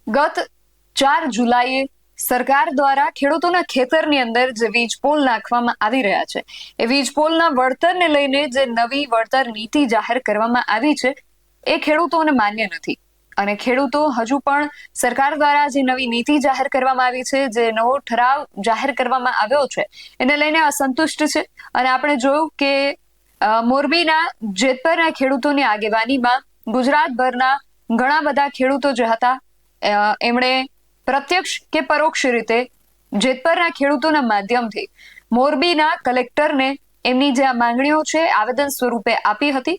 ગત 4 જુલાઈએ સરકાર દ્વારા ખેડૂતોના ખેતરની અંદર જે વીજ પોલ નાખવામાં આવી રહ્યા છે એ વીજ પોલના વળતરને લઈને જે નવી વળતર નીતિ જાહેર કરવામાં આવી છે એ ખેડૂતોને માન્ય નથી અને ખેડૂતો હજુ પણ સરકાર દ્વારા જે નવી નીતિ જાહેર કરવામાં આવી છે, જે નવો ઠરાવ જાહેર કરવામાં આવ્યો છે એને લઈને અસંતુષ્ટ છે. અને આપણે જોયું કે મોરબીના જેતપરના ખેડૂતોની આગેવાનીમાં ગુજરાતભરના ઘણા બધા ખેડૂતો જે હતા એમણે પ્રત્યક્ષ કે પરોક્ષ રીતે જેતપરના ખેડૂતોના માધ્યમથી મોરબીના કલેક્ટરને એમની જે માંગણીઓ છે આવેદન સ્વરૂપે આપી હતી.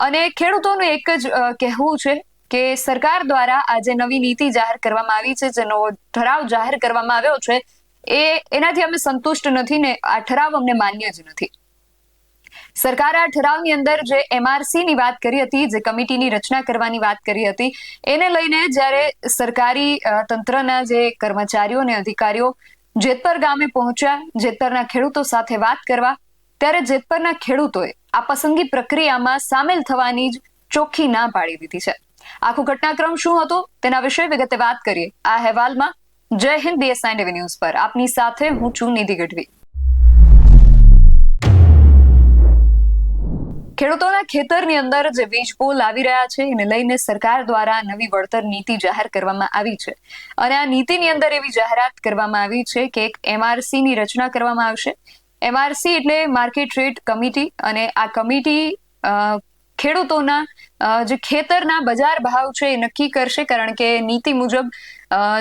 અને ખેડૂતોનું એક જ કહેવું છે કે સરકાર દ્વારા આ જે નવી નીતિ જાહેર કરવામાં આવી છે, જે નવો ઠરાવ જાહેર કરવામાં આવ્યો છે એનાથી અમે સંતુષ્ટ નથી ને આ ઠરાવ અમને માન્ય જ નથી. સરકારે આ ઠરાવની અંદર જે MRC ની વાત કરી હતી, જે કમિટીની રચના કરવાની વાત કરી હતી, એને લઈને જ્યારે સરકારી તંત્રના જે કર્મચારીઓ અને અધિકારીઓ જેતપર ગામે પહોંચ્યા જેતપરના ખેડૂતો સાથે વાત કરવા, ત્યારે જેતપરના ખેડૂતોએ આ પસંદગી પ્રક્રિયામાં સામેલ થવાની જ ચોખ્ખી ના પાડી દીધી છે. આખો ઘટનાક્રમ શું હતો તેના વિશે વિગતે વાત કરીએ આ અહેવાલમાં. જય હિન્દ, BS9 ન્યૂઝ પર આપની સાથે હું છું નિધિ ગઢવી. ખેડૂતોના ખેતરની અંદર જે વીજ પોલ આવી રહ્યા છે એને લઈને સરકાર દ્વારા નવી વળતર નીતિ જાહેર કરવામાં આવી છે અને આ નીતિની અંદર એવી જાહેરાત કરવામાં આવી છે કે એક MRC ની રચના કરવામાં આવશે. MRC એટલે માર્કેટ રેટ કમિટી, અને આ કમિટી ખેડૂતોના જે ખેતરના બજાર ભાવ છે એ નક્કી કરશે, કારણ કે નીતિ મુજબ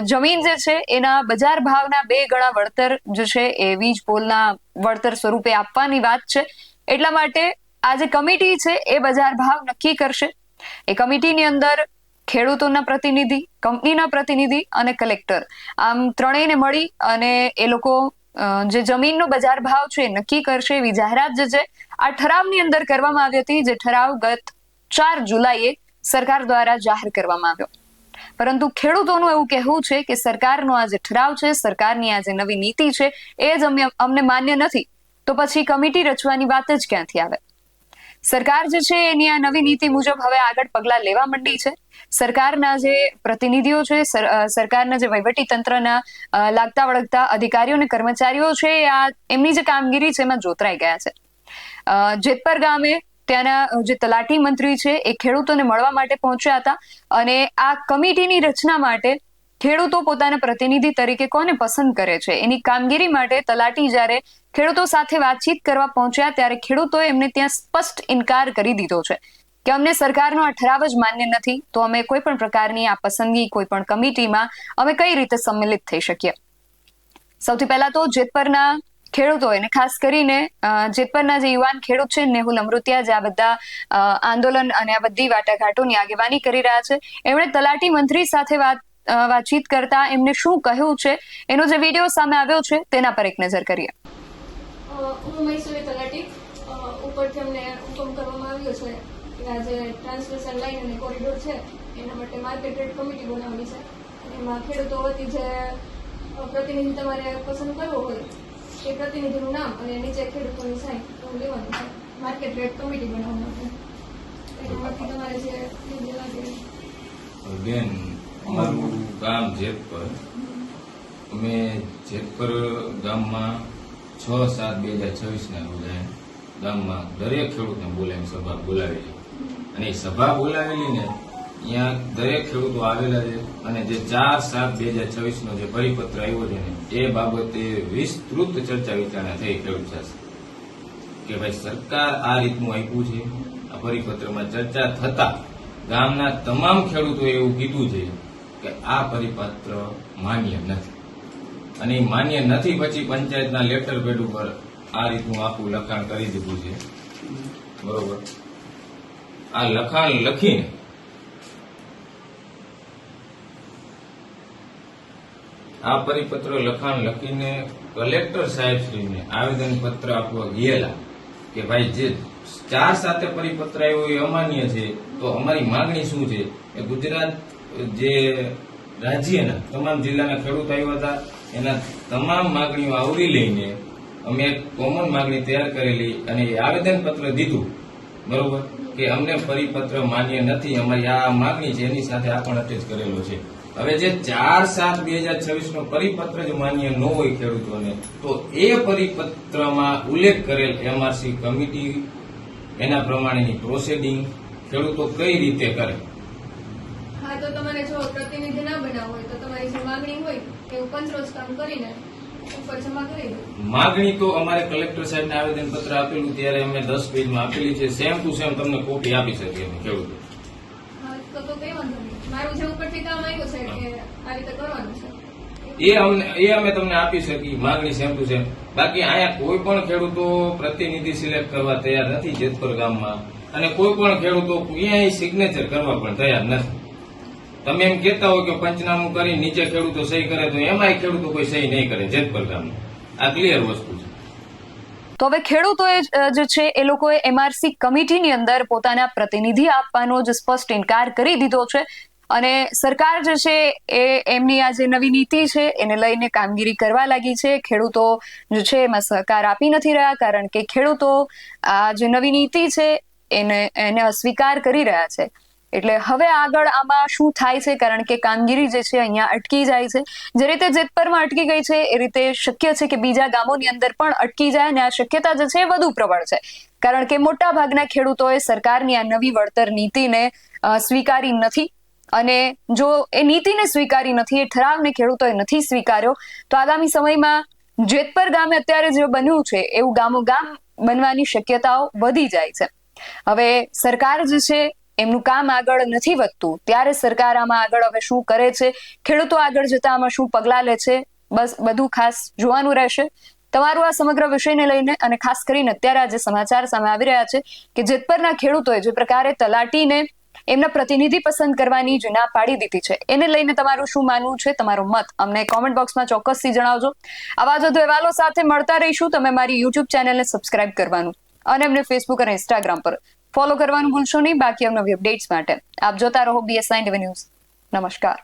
જમીન જે છે એના બજાર ભાવના 2 ગણા વળતર જે છે એ વીજ પોલના વળતર સ્વરૂપે આપવાની વાત છે. એટલા માટે આ જે કમિટી છે એ બજાર ભાવ નક્કી કરશે. એ કમિટીની અંદર ખેડૂતોના પ્રતિનિધિ, કંપનીના પ્રતિનિધિ અને કલેક્ટર, આમ ત્રણેયને મળી અને એ લોકો જે જમીનનો બજાર ભાવ છે એ નક્કી કરશે. એવી જાહેરાત જે છે આ ઠરાવની અંદર કરવામાં આવી હતી, જે ઠરાવ ગત 4 જુલાઈએ સરકાર દ્વારા જાહેર કરવામાં આવ્યો. પરંતુ ખેડૂતોનું એવું કહેવું છે કે સરકારનો આ જે ઠરાવ છે, સરકારની આ જે નવી નીતિ છે એ જ અમને માન્ય નથી, તો પછી કમિટી રચવાની વાત જ ક્યાંથી આવે. સરકાર જે છે એની આ નવી નીતિ મુજબ હવે આગળ પગલા લેવા માંડી છે. સરકારના જે પ્રતિનિધિઓ છે, સરકારના જે વહીવટી તંત્રના લાગતા વળગતા અધિકારીઓ અને કર્મચારીઓ છે, આ એમની જે કામગીરી છે એમાં જોતરાઈ ગયા છે. જેતપર ગામે ત્યાંના જે તલાટી મંત્રી છે એ ખેડૂતોને મળવા માટે પહોંચ્યા હતા અને આ કમિટીની રચના માટે ખેડૂતો પોતાના પ્રતિનિધિ તરીકે કોને પસંદ કરે છે એની કામગીરી માટે તલાટી જ્યારે ખેડૂતો સાથે વાતચીત કરવા પહોંચ્યા ત્યારે ખેડૂતોએ એમને ત્યાં સ્પષ્ટ ઇનકાર કરી દીધો છે કે અમને સરકારનો આ ઠરાવ જ માન્ય નથી, તો અમે કોઈ પણ પ્રકારની આ પસંદગી કોઈ પણ કમિટીમાં અમે કઈ રીતે સંમિલિત થઈ શકીએ. સૌથી પહેલા તો જેતપરના ખેડૂતો, એને ખાસ કરીને જેતપરના જે યુવાન ખેડૂત છે નેહુલ અમૃતિયા, જે આ બધા આંદોલન અને આ બધી વાટાઘાટોની આગેવાની કરી રહ્યા છે, એમણે તલાટી મંત્રી સાથે વાતચીત કરતા એમને શું કહ્યું છે એનો જે વિડીયો સામે આવ્યો છે તેના પર એક નજર કરીએ. હું મૈસૂરી તલાટી ઉપરથી અમને હુકમ કરવામાં આવ્યો છે કે આ જે ટ્રાન્સમિશન લાઈન અને કોરિડોર છે એના માટે માર્કેટ રેટ કમિટી બનાવવાની છે. એમાં ખેડૂતો વતી જે પ્રતિનિધિ તમારે પસંદ કરવો હોય એ પ્રતિનિધિનું નામ અને નીચે ખેડૂતોની સાઈન એવું લેવાનું છે. માર્કેટ રેટ કમિટી બનાવવાનું છે. એનામાંથી તમારે જે બેન, અમારું ગામ જેતપર, અમે જેતપર ગામમાં 6/7/2026 રોજ ગામમાં દરેક ખેડૂતને બોલાવી સભા બોલાવી છે અને એ સભા બોલાવેલી ને અહીંયા દરેક ખેડૂતો આવેલા છે અને જે 4/7/2026 જે પરિપત્ર આવ્યો છે ને એ બાબતે વિસ્તૃત ચર્ચા વિચારણા થઈ ખેડૂત સાથે કે ભાઈ સરકાર આ રીતનું આપ્યું છે. આ પરિપત્રમાં ચર્ચા થતા ગામના તમામ ખેડૂતોએ એવું કીધું છે કે આ પરિપત્ર માન્ય નથી અને એ માન્ય નથી. પછી પંચાયતના લેટર પેડ ઉપર આ રીતનું આખું લખાણ કરી દીધું છે. બરોબર, આ લખાણ લખીને આ પરિપત્ર લખાણ લખીને કલેક્ટર સાહેબશ્રીને આવેદન પત્ર આપવા ગયેલા કે ભાઈ જે 4/7 પરિપત્ર આવ્યો એ અમાન્ય છે, તો અમારી માંગણી શું છે. એ ગુજરાત જે રાજ્યના તમામ જિલ્લાના ખેડૂત આવ્યા હતા એના તમામ માંગણીઓ આવરી લઈને અમે એક કોમન માંગણી તૈયાર કરેલી અને એ આવેદન પત્ર દીધું. બરોબર, કે અમને પરિપત્ર માન્ય નથી, અમારી આ માંગણી છે એની સાથે આ પણ અટેચ કરેલો છે. હવે જે 4/7/2026 નો પરિપત્ર જો માન્ય ન હોય ખેડૂતોને, તો એ પરિપત્રમાં ઉલ્લેખ કરેલ એમઆરસી કમિટી એના પ્રમાણેની પ્રોસિડિંગ ખેડૂતો કઈ રીતે કરે? હા, તો તમારે જો પ્રતિનિધિ ના બનાવવું હોય તો તમારી જે માગણી હોય એવું પંચરોજ કામ કરીને ઉપર જમા કરી દો. માગણી તો અમારે કલેક્ટર સાહેબને આવેદન પત્ર આપેલું ત્યારે અમે 10 પેજમાં આપેલી છે. સેમ ટુ સેમ તમને કોપી આપી શકીએ અમે ખેડૂતો. હા, તો કઈ વાંધો નહીં. મારું જે ઉપરથી કામ આવ્યું છે કે આ રીતે કરવાનું છે એ અમે તમને આપી શકીએ માગણી સેમ ટુ સેમ. બાકી અહીંયા કોઈ પણ ખેડૂતો પ્રતિનિધિ સિલેક્ટ કરવા તૈયાર નથી જેતપર ગામમાં, અને કોઈ પણ ખેડૂતો ક્યાંય સિગ્નેચર કરવા પણ તૈયાર નથી. તમે એમ કહેતા હોય કે પંચનામું કરી નીચે ખેડૂતો સહી કરે, તો એમાંય ખેડૂતો કોઈ સહી નહીં કરે જેતપર ગામમાં. આ ક્લિયર વસ્તુ છે. તો હવે ખેડૂતોએ જે છે એ લોકોએ એમઆરસી કમિટીની અંદર પોતાના પ્રતિનિધિ આપવાનો જે સ્પષ્ટ ઇનકાર કરી દીધો છે, અને સરકાર જે છે એ એમની આ જે નવી નીતિ છે એને લઈને કામગીરી કરવા લાગી છે. ખેડૂતો જે છે એમાં સહકાર આપી નથી રહ્યા, કારણ કે ખેડૂતો આ જે નવી નીતિ છે એને અસ્વીકાર કરી રહ્યા છે. એટલે હવે આગળ આમાં શું થાય છે, કારણ કે કામગીરી જે છે અહીંયા અટકી જાય છે. જે રીતે જેતપરમાં અટકી ગઈ છે એ રીતે શક્ય છે કે બીજા ગામોની અંદર પણ અટકી જાય, અને આ શક્યતા જે છે એ વધુ પ્રબળ છે, કારણ કે મોટા ભાગના ખેડૂતોએ સરકારની આ નવી વળતર નીતિને સ્વીકારી નથી. અને જો એ નીતિને સ્વીકારી નથી, એ ઠરાવને ખેડૂતોએ નથી સ્વીકાર્યો, તો આગામી સમયમાં જેતપર ગામે અત્યારે જે બન્યું છે એવું ગામોગામ બનવાની શક્યતાઓ વધી જાય છે. હવે સરકાર જે છે એમનું કામ આગળ નથી વધતું, ત્યારે સરકાર આમાં આગળ હવે શું કરે છે, ખેડૂતો આગળ જતા આમાં શું પગલાં લે છે, બસ બધું ખાસ જોવાનું રહેશે. તમારું આ સમગ્ર વિષયને લઈને અને ખાસ કરીને અત્યારે આ જે સમાચાર સામે આવી રહ્યા છે કે જેતપરના ખેડૂતોએ જે પ્રકારે તલાટીને એમના પ્રતિનિધિ પસંદ કરવાની જે ના પાડી દીધી છે, એને લઈને તમારું શું માનવું છે, તમારો મત અમને કોમેન્ટ બોક્સમાં ચોક્કસથી જણાવજો. આવા જ વધુ અહેવાલો સાથે મળતા રહીશું. તમે મારી યુટ્યુબ ચેનલને સબસ્ક્રાઇબ કરવાનું અને અમને ફેસબુક અને ઇન્સ્ટાગ્રામ પર ફોલો કરવાનું ભૂલશો નહીં. બાકી અવનવી અપડેટ્સ માટે આપ જોતા રહો BS9 ન્યૂઝ. નમસ્કાર.